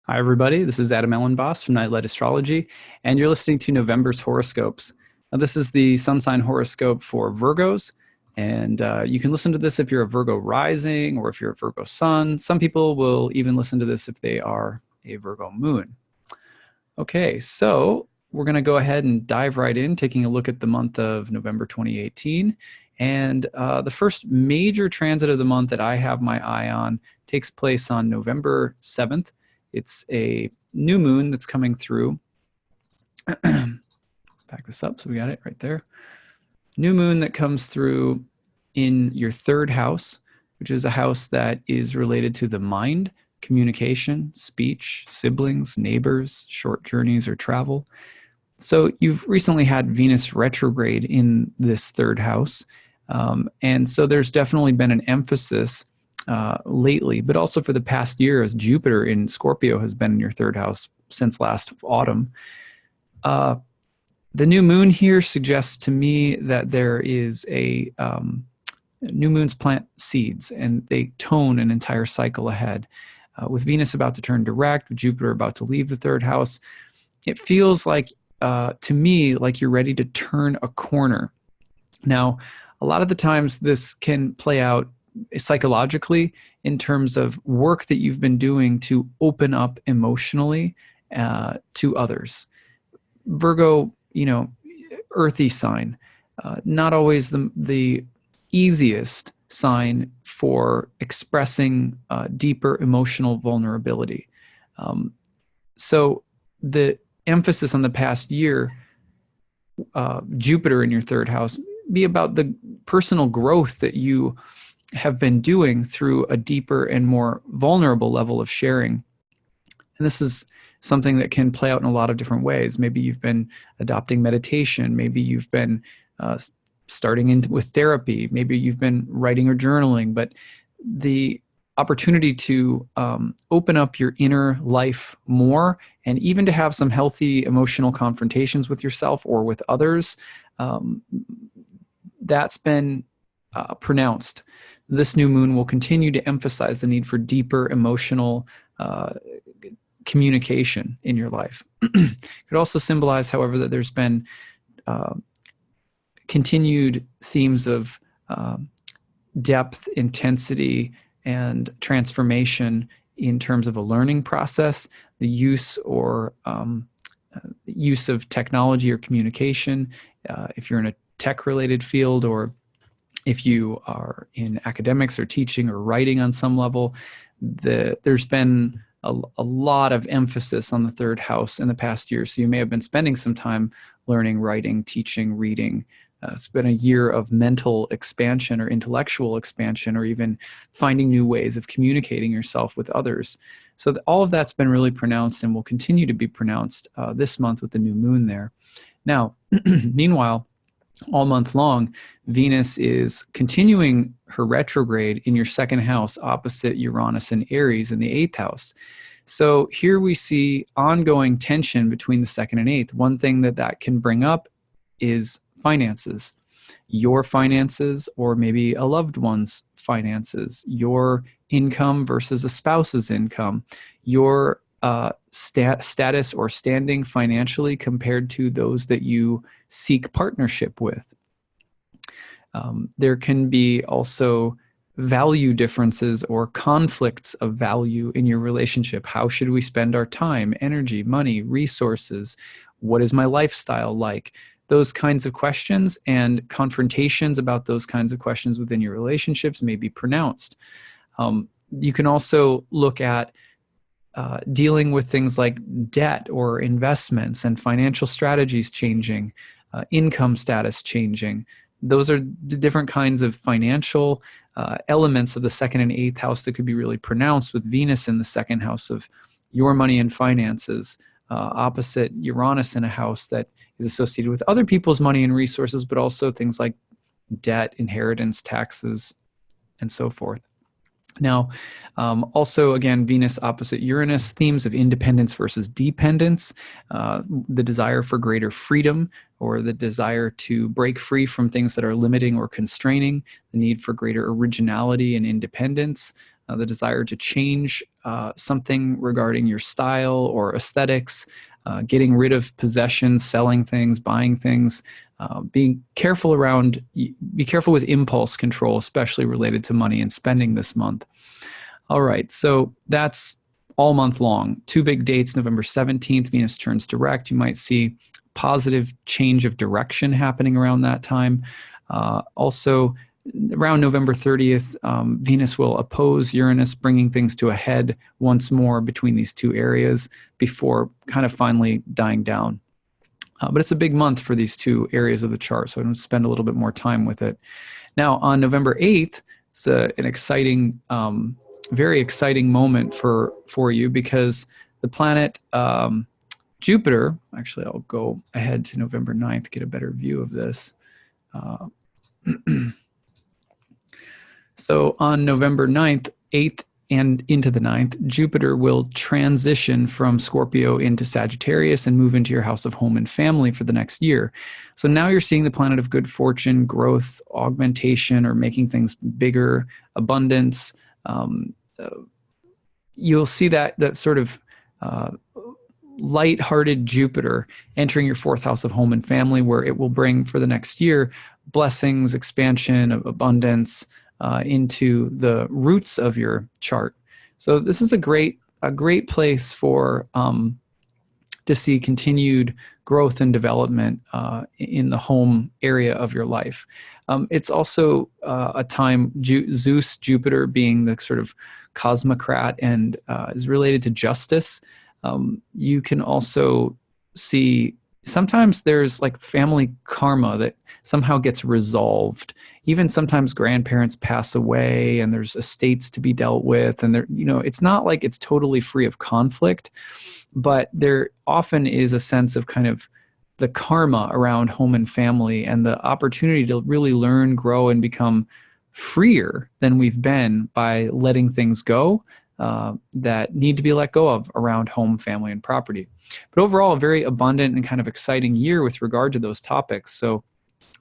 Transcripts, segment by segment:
Hi, everybody. This is Elenbaas from Nightlight Astrology, and you're listening to November's horoscopes. Now, this is the sun sign horoscope for Virgos, and you can listen to this if you're a Virgo rising or if you're a Virgo sun. Some people will even listen to this if they are a Virgo moon. Okay, so we're going to go ahead and dive right in, taking a look at the month of November 2018. And the first major transit of the month that I have my eye on takes place on November 7th. It's a new moon that's coming through. Back this up so we got it right there. New moon that comes through in your third house, which is a house that is related to the mind, communication, speech, siblings, neighbors, short journeys, or travel. So you've recently had Venus retrograde in this third house. And so there's definitely been an emphasis lately, but also for the past year, as Jupiter in Scorpio has been in your third house since last autumn. The new moon here suggests to me that there is new moons plant seeds and they tone an entire cycle ahead. With Venus about to turn direct, with Jupiter about to leave the third house, it feels like, to me, like you're ready to turn a corner. Now, a lot of the times this can play out psychologically in terms of work that you've been doing to open up emotionally to others. Virgo, earthy sign, not always the easiest sign for expressing deeper emotional vulnerability. So the emphasis on the past year, Jupiter in your third house, be about the personal growth that you have been doing through a deeper and more vulnerable level of sharing. And this is something that can play out in a lot of different ways. Maybe you've been adopting meditation. Maybe you've been starting in with therapy. Maybe you've been writing or journaling. But the opportunity to open up your inner life more and even to have some healthy emotional confrontations with yourself or with others, that's been pronounced. This new moon will continue to emphasize the need for deeper emotional communication in your life. It could also symbolize, however, that there's been continued themes of depth, intensity, and transformation in terms of a learning process, the use of technology or communication, if you're in a tech-related field, or if you are in academics or teaching or writing on some level. There's been a lot of emphasis on the third house in the past year. So you may have been spending some time learning, writing, teaching, reading. It's been a year of mental expansion or intellectual expansion, or even finding new ways of communicating yourself with others. So all of that's been really pronounced and will continue to be pronounced this month with the new moon there. Now, meanwhile, all month long, Venus is continuing her retrograde in your second house opposite Uranus and Aries in the eighth house. So here we see ongoing tension between the second and eighth. One thing that can bring up is finances, your finances, or maybe a loved one's finances, your income versus a spouse's income, your status or standing financially compared to those that you seek partnership with. There can be also value differences or conflicts of value in your relationship. How should we spend our time, energy, money, resources? What is my lifestyle like? Those kinds of questions and confrontations about those kinds of questions within your relationships may be pronounced. You can also look at dealing with things like debt or investments and financial strategies changing, income status changing. Those are the different kinds of financial elements of the second and eighth house that could be really pronounced, with Venus in the second house of your money and finances, opposite Uranus in a house that is associated with other people's money and resources, but also things like debt, inheritance, taxes, and so forth. Now, also, again, Venus opposite Uranus, themes of independence versus dependence, the desire for greater freedom, or the desire to break free from things that are limiting or constraining, the need for greater originality and independence, the desire to change something regarding your style or aesthetics, getting rid of possessions, selling things, buying things, be careful with impulse control, especially related to money and spending this month. All right, so that's all month long. Two big dates, November 17th, Venus turns direct. You might see positive change of direction happening around that time. Also, around November 30th, Venus will oppose Uranus, bringing things to a head once more between these two areas before kind of finally dying down. But it's a big month for these two areas of the chart, so I'm going to spend a little bit more time with it. Now, on November 8th, it's an exciting, very exciting moment for you, because the planet Jupiter, actually I'll go ahead to November 9th, get a better view of this. So on November 9th, 8th, and into the 9th, Jupiter will transition from Scorpio into Sagittarius and move into your house of home and family for the next year. So now you're seeing the planet of good fortune, growth, augmentation, or making things bigger, abundance. You'll see that sort of light-hearted Jupiter entering your fourth house of home and family, where it will bring for the next year blessings, expansion, abundance, into the roots of your chart. So this is a great place for to see continued growth and development in the home area of your life. It's also a time, Zeus, Jupiter being the sort of cosmocrat and is related to justice. You can also see sometimes there's like family karma that somehow gets resolved. Even sometimes grandparents pass away and there's estates to be dealt with. And there, it's not like it's totally free of conflict, but there often is a sense of kind of the karma around home and family and the opportunity to really learn, grow, and become freer than we've been by letting things go that need to be let go of around home, family, and property. But overall, a very abundant and kind of exciting year with regard to those topics. So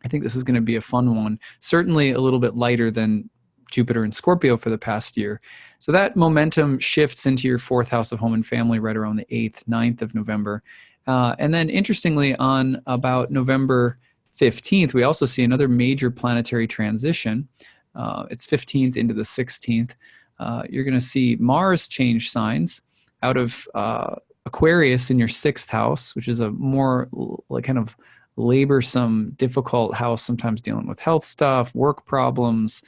I think this is going to be a fun one. Certainly a little bit lighter than Jupiter and Scorpio for the past year. So that momentum shifts into your fourth house of home and family right around the 8th, 9th of November. And then interestingly, on about November 15th, we also see another major planetary transition. It's 15th into the 16th. You're going to see Mars change signs out of Aquarius in your 6th house, which is a more like kind of laborsome, difficult house, sometimes dealing with health stuff, work problems.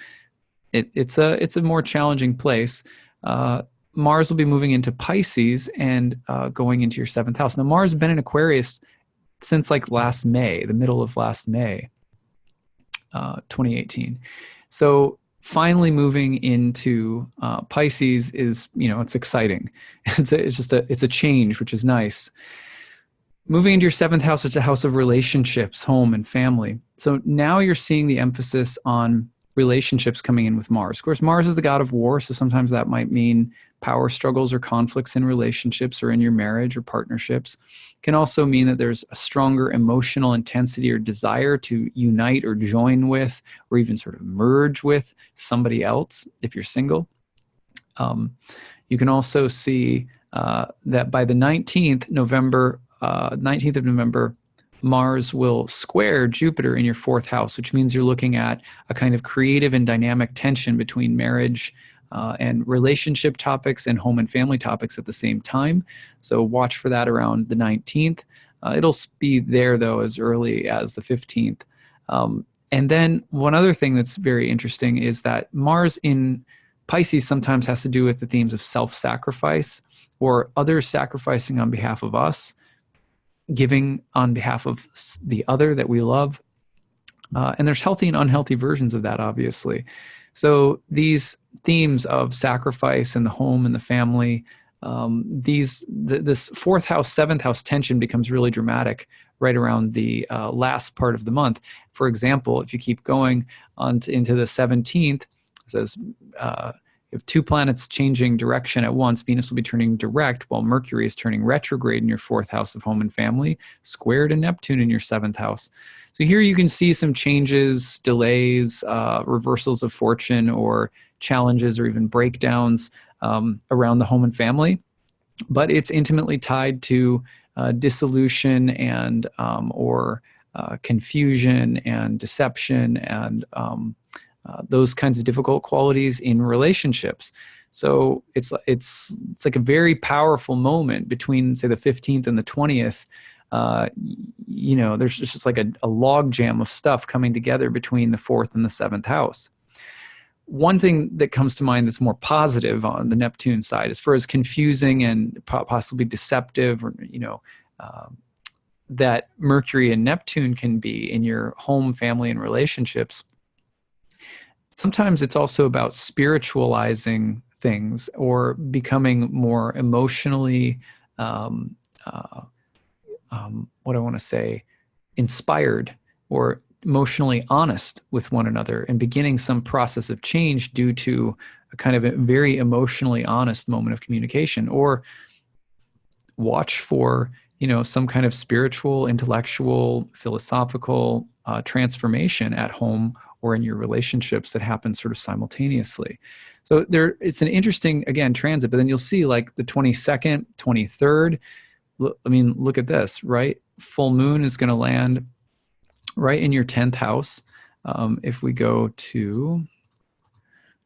It's a more challenging place. Mars will be moving into Pisces and going into your 7th house. Now, Mars has been in Aquarius since like last May, the middle of last May, 2018. So finally moving into Pisces is, it's exciting. It's a change, which is nice. Moving into your 7th house, it's a house of relationships, home, and family. So now you're seeing the emphasis on relationships coming in with Mars. Of course, Mars is the god of war, so sometimes that might mean power struggles or conflicts in relationships or in your marriage or partnerships. It can also mean that there's a stronger emotional intensity or desire to unite or join with or even sort of merge with somebody else if you're single. You can also see that by the 19th of November, Mars will square Jupiter in your 4th house, which means you're looking at a kind of creative and dynamic tension between marriage and relationship topics and home and family topics at the same time. So watch for that around the 19th. It'll be there, though, as early as the 15th. And then one other thing that's very interesting is that Mars in Pisces sometimes has to do with the themes of self-sacrifice or others sacrificing on behalf of us, giving on behalf of the other that we love. And there's healthy and unhealthy versions of that, obviously. So these themes of sacrifice and the home and the family, this 4th house, 7th house tension becomes really dramatic right around the last part of the month. For example, if you keep going on into the 17th, it says if 2 planets changing direction at once, Venus will be turning direct while Mercury is turning retrograde in your 4th house of home and family, square to Neptune in your 7th house. So here you can see some changes, delays, reversals of fortune, or challenges or even breakdowns around the home and family. But it's intimately tied to dissolution and or confusion and deception and those kinds of difficult qualities in relationships. So it's like a very powerful moment between, say, the 15th and the 20th. There's just like a log jam of stuff coming together between the 4th and the 7th house. One thing that comes to mind that's more positive on the Neptune side, as far as confusing and possibly deceptive, or that Mercury and Neptune can be in your home, family, and relationships. Sometimes it's also about spiritualizing things or becoming more emotionally, inspired or emotionally honest with one another, and beginning some process of change due to a kind of a very emotionally honest moment of communication. Or watch for, some kind of spiritual, intellectual, philosophical transformation at home or in your relationships that happens sort of simultaneously. So it's an interesting, again, transit, but then you'll see like the 22nd, 23rd. Look at this, right? Full moon is going to land right in your 10th house. If we go to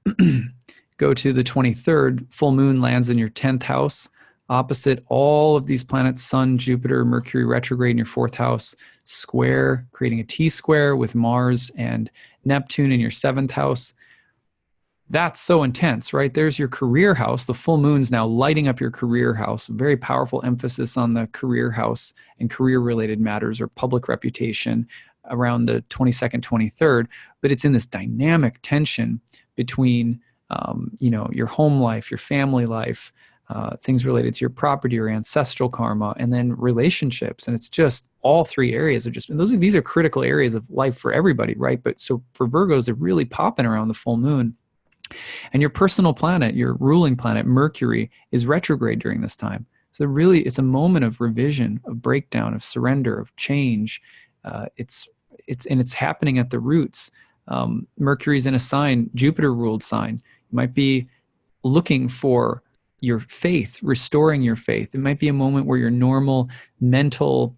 the 23rd, full moon lands in your 10th house, opposite all of these planets: Sun, Jupiter, Mercury retrograde in your 4th house, square, creating a T-square with Mars and Neptune in your 7th house. That's so intense, right? There's your career house. The full moon's now lighting up your career house. Very powerful emphasis on the career house and career-related matters or public reputation around the 22nd, 23rd. But it's in this dynamic tension between, your home life, your family life, things related to your property or ancestral karma, and then relationships. And it's just all three areas are just, and these are critical areas of life for everybody, right? But so for Virgos, they're really popping around the full moon. And your personal planet, your ruling planet, Mercury, is retrograde during this time. So really, it's a moment of revision, of breakdown, of surrender, of change. It's happening at the roots. Mercury's in a sign, Jupiter-ruled sign. You might be looking for your faith, restoring your faith. It might be a moment where your normal mental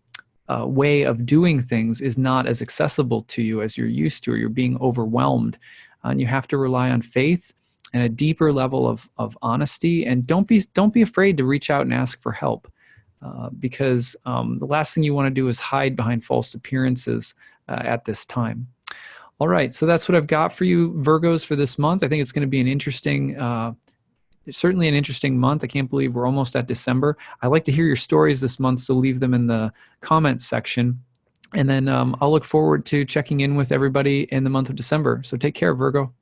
way of doing things is not as accessible to you as you're used to, or you're being overwhelmed. And you have to rely on faith and a deeper level of honesty. And don't be afraid to reach out and ask for help, because the last thing you want to do is hide behind false appearances at this time. All right, so that's what I've got for you, Virgos, for this month. I think it's going to be an interesting, certainly an interesting month. I can't believe we're almost at December. I like to hear your stories this month, so leave them in the comments section. And then I'll look forward to checking in with everybody in the month of December. So take care, Virgo.